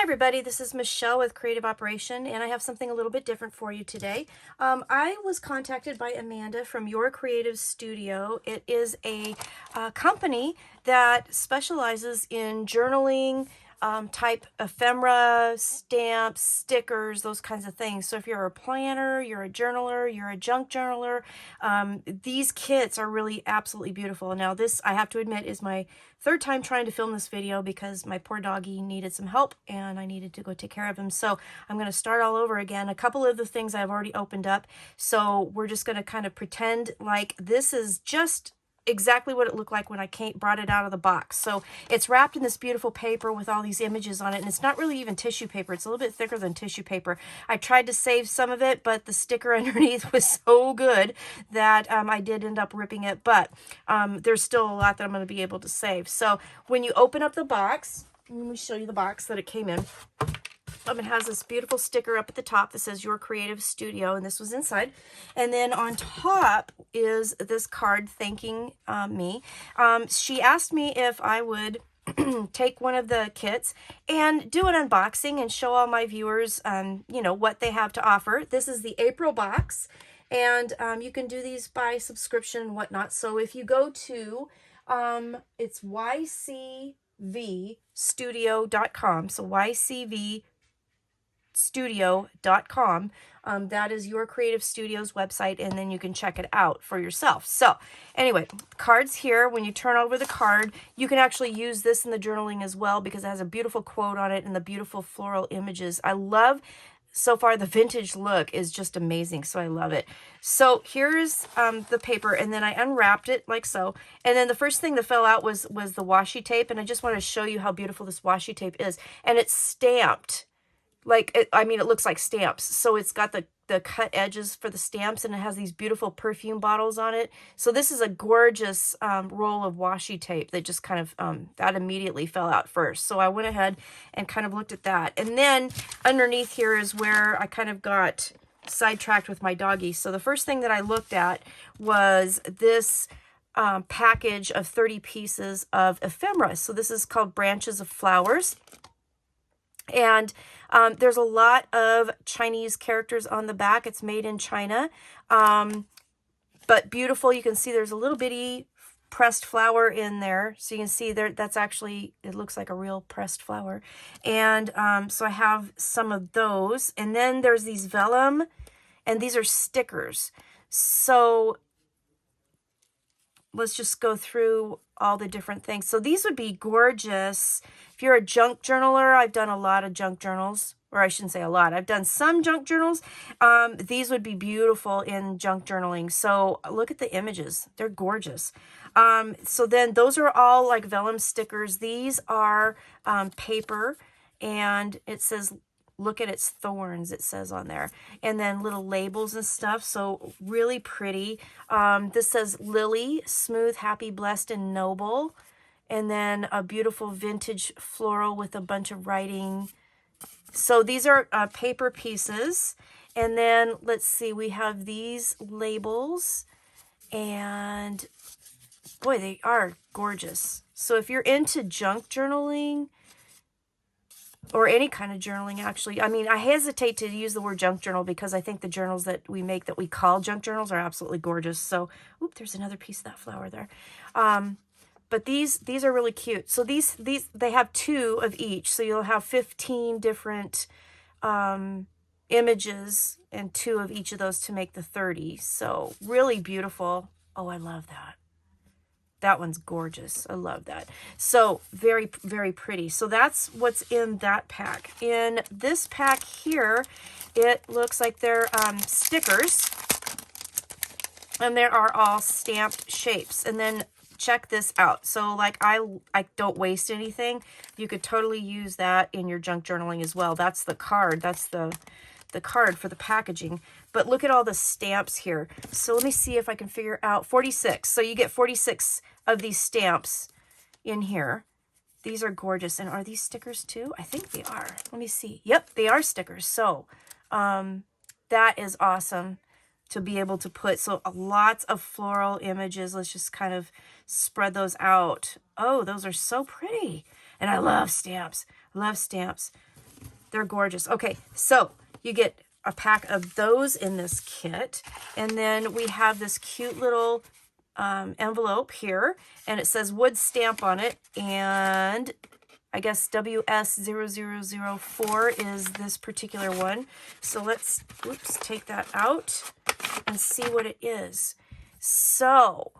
everybody, this is Michelle with Creative Operation, and I have something a little bit different for you today. I was contacted by Amanda from Your Creative Studio. It is a company that specializes in journaling, type ephemera, stamps, stickers, those kinds of things. So if you're a planner, you're a journaler, you're a junk journaler, these kits are really absolutely beautiful. Now this, I have to admit, is my third time trying to film this video because my poor doggy needed some help and I needed to go take care of him. So I'm going to start all over again. A couple of the things I've already opened up. So we're just going to kind of pretend like this is just exactly what it looked like when I brought it out of the box. So it's wrapped in this beautiful paper with all these images on it, and it's not really even tissue paper. It's a little bit thicker than tissue paper. I tried to save some of it, but the sticker underneath was so good that I did end up ripping it, but there's still a lot that I'm going to be able to save. So when you open up the box, let me show you the box that it came in. It has this beautiful sticker up at the top that says Your Creative Studio, and this was inside. And then on top is this card thanking me. She asked me if I would take one of the kits and do an unboxing and show all my viewers, you know, what they have to offer. This is the April box, and you can do these by subscription and whatnot. So if you go to, it's ycvstudio.com, so ycv studio.com. That is Your Creative Studio's website, and then you can check it out for yourself. So anyway, cards here. When you turn over the card, you can actually use this in the journaling as well because it has a beautiful quote on it and the beautiful floral images. I love, so far, the vintage look is just amazing, so I love it. So here's the paper, and then I unwrapped it like so. And then the first thing that fell out was the washi tape, and I just want to show you how beautiful this washi tape is. And it's stamped. Like, it looks like stamps. So it's got the cut edges for the stamps, and it has these beautiful perfume bottles on it. So this is a gorgeous roll of washi tape that just kind of, that immediately fell out first. So I went ahead and kind of looked at that. And then underneath here is where I kind of got sidetracked with my doggy. So the first thing that I looked at was this package of 30 pieces of ephemera. So this is called Branches of Flowers. And there's a lot of Chinese characters on the back. It's made in China, but beautiful. You can see there's a little bitty pressed flower in there. So you can see there, that's actually, it looks like a real pressed flower. And so I have some of those. And then there's these vellum, and these are stickers. So let's just go through all the different things. So these would be gorgeous. If you're a junk journaler, I've done a lot of junk journals, or I shouldn't say a lot. I've done some junk journals. These would be beautiful in junk journaling. So look at the images. They're gorgeous. So then those are all like vellum stickers. These are paper, and it says, look at its thorns, it says on there. And then little labels and stuff. So really pretty. This says Lily, smooth, happy, blessed, and noble. And then a beautiful vintage floral with a bunch of writing. So these are paper pieces. And then let's see, we have these labels. And boy, they are gorgeous. So if you're into junk journaling, or any kind of journaling, actually. I mean, I hesitate to use the word junk journal because I think the journals that we make that we call junk journals are absolutely gorgeous. So, oop, there's another piece of that flower there. But these are really cute. So these they have 2 of each. So you'll have 15 different images and 2 of each of those to make the 30. So really beautiful. Oh, I love that. That one's gorgeous. I love that. So very, very pretty. So that's what's in that pack. In this pack here, it looks like they're stickers. And there are all stamped shapes. And then check this out. So like I don't waste anything. You could totally use that in your junk journaling as well. That's the card. That's the card for the packaging. But look at all the stamps here. So let me see if I can figure out 46. So you get 46 of these stamps in here. These are gorgeous. And are these stickers too? I think they are. Let me see. Yep, they are stickers. So that is awesome to be able to put. So lots of floral images. Let's just kind of spread those out. Oh, those are so pretty. And I love stamps. I love stamps. They're gorgeous. Okay, so you get a pack of those in this kit. And then we have this cute little envelope here. And it says wood stamp on it. And I guess WS0004 is this particular one. So let's, oops, take that out and see what it is. So,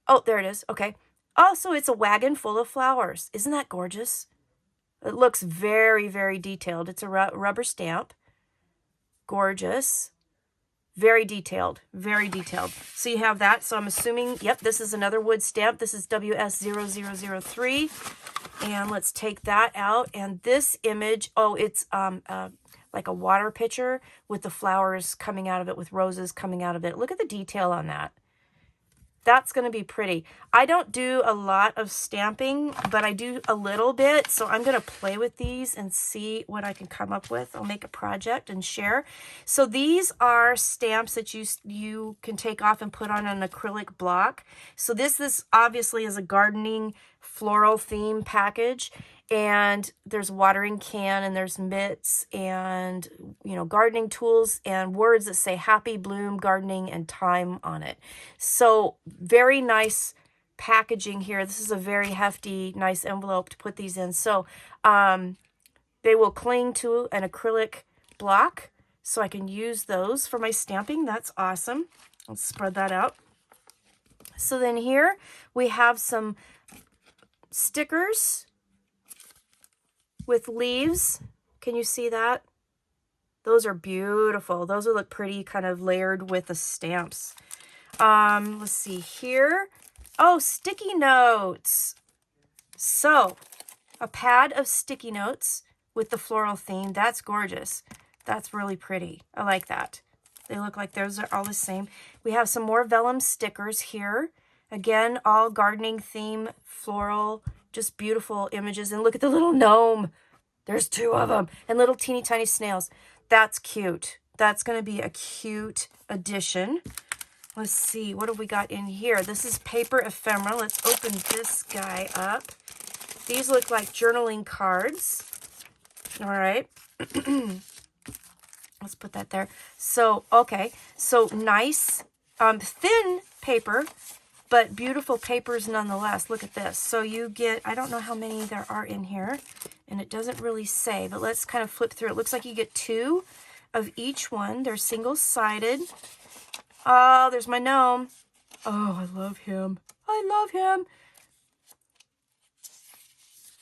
oh, there it is. Okay. Oh, so it's a wagon full of flowers. Isn't that gorgeous? It looks very, very detailed. It's a rubber stamp. Gorgeous. Very detailed. Very detailed. So you have that. So I'm assuming, yep, this is another wood stamp. This is WS0003. And let's take that out. And this image, oh, it's like a water pitcher with the flowers coming out of it, with roses coming out of it. Look at the detail on that. That's going to be pretty. I don't do a lot of stamping, but I do a little bit. So I'm going to play with these and see what I can come up with. I'll make a project and share. So these are stamps that you can take off and put on an acrylic block. So this obviously is a gardening floral theme package. And there's a watering can, and there's mitts, and, you know, gardening tools, and words that say happy, bloom, gardening, and time on it. So very nice packaging here. This is a very hefty, nice envelope to put these in. So they will cling to an acrylic block, so I can use those for my stamping. That's awesome. Let's spread that out. So then here we have some stickers with leaves. Can you see that? Those are beautiful. Those will look pretty kind of layered with the stamps. Let's see here. Oh, sticky notes. So a pad of sticky notes with the floral theme. That's gorgeous. That's really pretty. I like that. They look like those are all the same. We have some more vellum stickers here. Again, all gardening theme, floral, just beautiful images. And look at the little gnome. There's two of them. And little teeny tiny snails. That's cute. That's going to be a cute addition. Let's see. What have we got in here? This is paper ephemera. Let's open this guy up. These look like journaling cards. All right. Let's put that there. So, okay. So nice, thin paper, but beautiful papers nonetheless. Look at this. So you get, I don't know how many there are in here, and it doesn't really say, but let's kind of flip through. It looks like you get 2 of each one. They're single-sided. Oh, there's my gnome. Oh, I love him. I love him.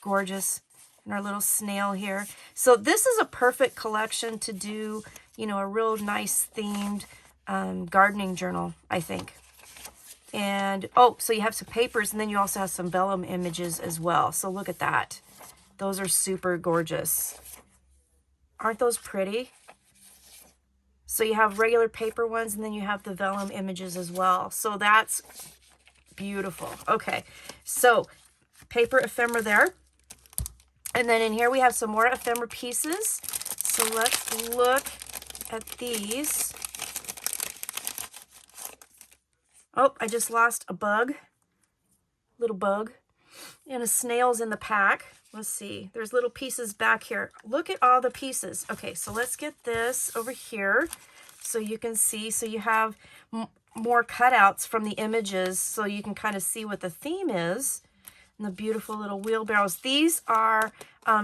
Gorgeous. And our little snail here. So this is a perfect collection to do, you know, a real nice themed gardening journal, I think. And, oh, so you have some papers, and then you also have some vellum images as well. So look at that. Those are super gorgeous. Aren't those pretty? So you have regular paper ones, and then you have the vellum images as well. So that's beautiful. Okay, so paper ephemera there. And then in here we have some more ephemera pieces. So let's look at these. Oh, I just lost a bug. Little bug. And a snail's in the pack. Let's see. There's little pieces back here. Look at all the pieces. Okay, so let's get this over here so you can see. So you have more cutouts from the images so you can kind of see what the theme is. And the beautiful little wheelbarrows. These are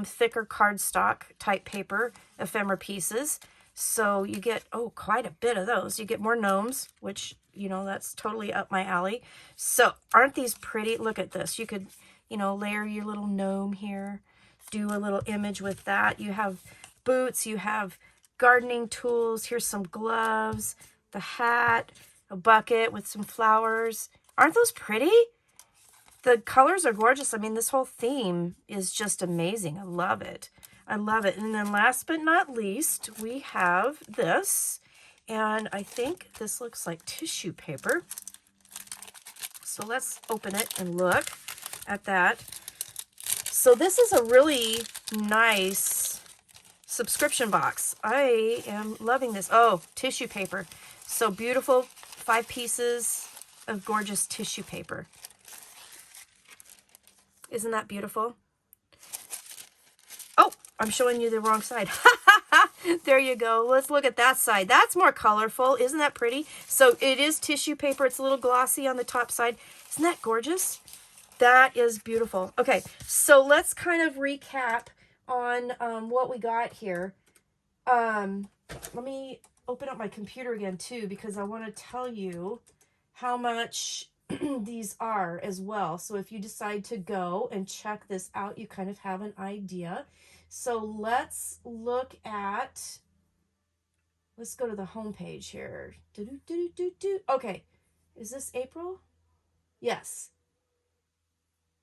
thicker cardstock type paper ephemera pieces. So you get, oh, quite a bit of those. You get more gnomes, which, you know, that's totally up my alley. So aren't these pretty? Look at this. You could, you know, layer your little gnome here, do a little image with that. You have boots, you have gardening tools. Here's some gloves, the hat, a bucket with some flowers. Aren't those pretty? The colors are gorgeous. I mean, this whole theme is just amazing. I love it. I love it. And then last but not least, we have this. And I think this looks like tissue paper. So let's open it and look at that. So this is a really nice subscription box. I am loving this. Oh, tissue paper. So beautiful. 5 pieces of gorgeous tissue paper. Isn't that beautiful? Oh, I'm showing you the wrong side. There you go. Let's look at that side. That's more colorful. Isn't that pretty? So it is tissue paper. It's a little glossy on the top side. Isn't that gorgeous? That is beautiful. Okay, so let's kind of recap on what we got here. Let me open up my computer again too, because I want to tell you how much these are as well. So if you decide to go and check this out, you kind of have an idea. So let's look at, let's go to the home page here. Okay, is this April? Yes.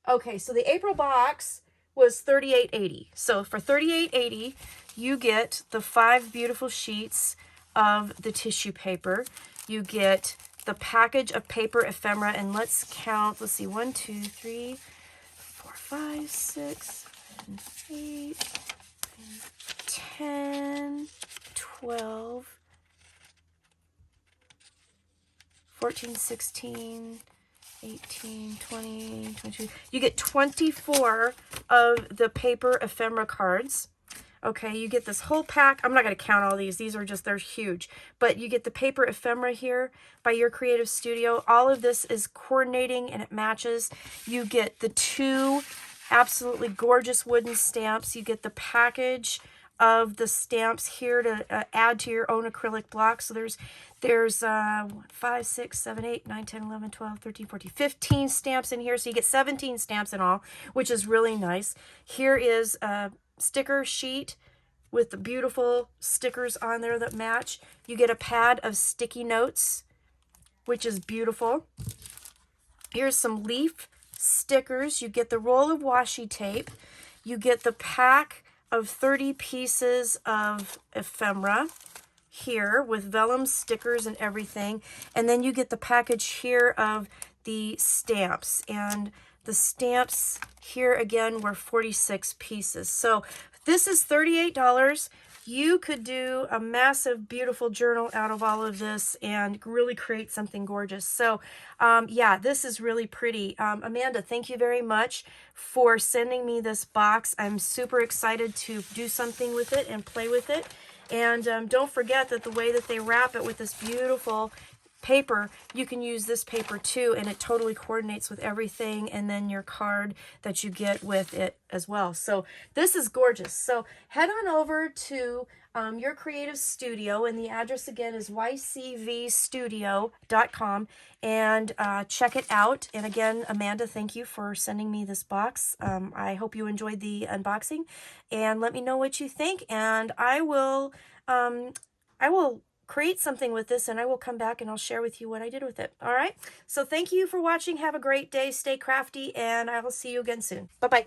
Okay, so the April box was $38.80. So for $38.80, you get the 5 beautiful sheets of the tissue paper. You get the package of paper ephemera, and let's count. Let's see, 1, 2, 3, 4, 5, 6, 7, 8, 10, 12, 14, 16, 18, 20, 22. You get 24 of the paper ephemera cards. Okay, you get this whole pack. I'm not going to count all these. These are just, they're huge. But you get the paper ephemera here by Your Creative Studio. All of this is coordinating and it matches. You get the 2 absolutely gorgeous wooden stamps. You get the package of the stamps here to add to your own acrylic block. So there's 5, 6, 7, 8, 9, 10, 11, 12, 13, 14, 15 stamps in here. So you get 17 stamps in all, which is really nice. Here is a sticker sheet with the beautiful stickers on there that match. You get a pad of sticky notes, which is beautiful. Here's some leaf stickers. You get the roll of washi tape. You get the pack of 30 pieces of ephemera here with vellum stickers and everything. And then you get the package here of the stamps. And the stamps here again were 46 pieces. So this is $38. You could do a massive, beautiful journal out of all of this and really create something gorgeous. So yeah, this is really pretty. Amanda, thank you very much for sending me this box. I'm super excited to do something with it and play with it. And don't forget that the way that they wrap it with this beautiful paper, you can use this paper too, and it totally coordinates with everything, and then your card that you get with it as well. So this is gorgeous. So head on over to Your Creative Studio, and the address again is ycvstudio.com, and check it out. And again, Amanda, thank you for sending me this box. I hope you enjoyed the unboxing, and let me know what you think, and I will create something with this, and I will come back and I'll share with you what I did with it. All right. So thank you for watching. Have a great day. Stay crafty, and I will see you again soon. Bye-bye.